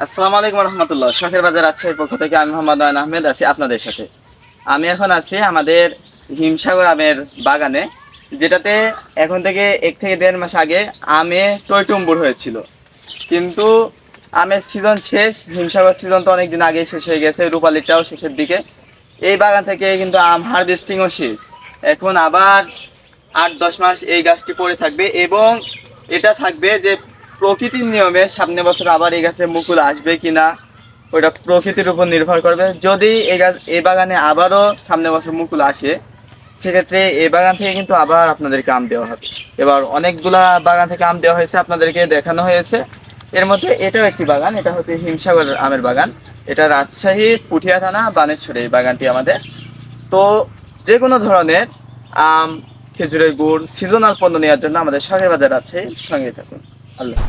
আসসালামু আলাইকুম রহমতুল্লাহ। শখের বাজার রাজশাহীর পক্ষ থেকে আমি মোহাম্মদ নয়ন আহমেদ আছি আপনাদের সাথে। আমি এখন আছি আমাদের হিমসাগর আমের বাগানে, যেটাতে এখন থেকে 1 থেকে 1.5 মাস আগে আমে টইটুম্বুর হয়েছিল। কিন্তু আমের সিজন শেষ, হিমসাগর সিজন তো অনেকদিন আগেই শেষ হয়ে গেছে, রূপালিটাও শেষের দিকে। এই বাগান থেকে কিন্তু আম হারভেস্টিংও শেষ। এখন আবার 8-10 মাস এই গাছটি পড়ে থাকবে এবং এটা থাকবে যে প্রকৃতির নিয়মে সামনে বছর আবার এই গাছে মুকুল আসবে কিনা ওইটা প্রকৃতির উপর নির্ভর করবে। যদি এই বাগানে আবারও সামনে বছর মুকুল আসে, সেক্ষেত্রে এই বাগান থেকে কিন্তু আবার আপনাদেরকে আম দেওয়া হবে। এবার অনেকগুলা বাগান থেকে আম দেওয়া হয়েছে, আপনাদেরকে দেখানো হয়েছে। এর মধ্যে এটাও একটি বাগান, এটা হচ্ছে হিমসাগর আমের বাগান। এটা রাজশাহী পুঠিয়া থানা বানেশ্বরে এই বাগানটি আমাদের। তো যে কোনো ধরনের আম, খেজুরের গুড়, সিজনাল পণ্য নেওয়ার জন্য আমাদের শখের বাজার আছে, সঙ্গে থাকুন। আল্লাহ।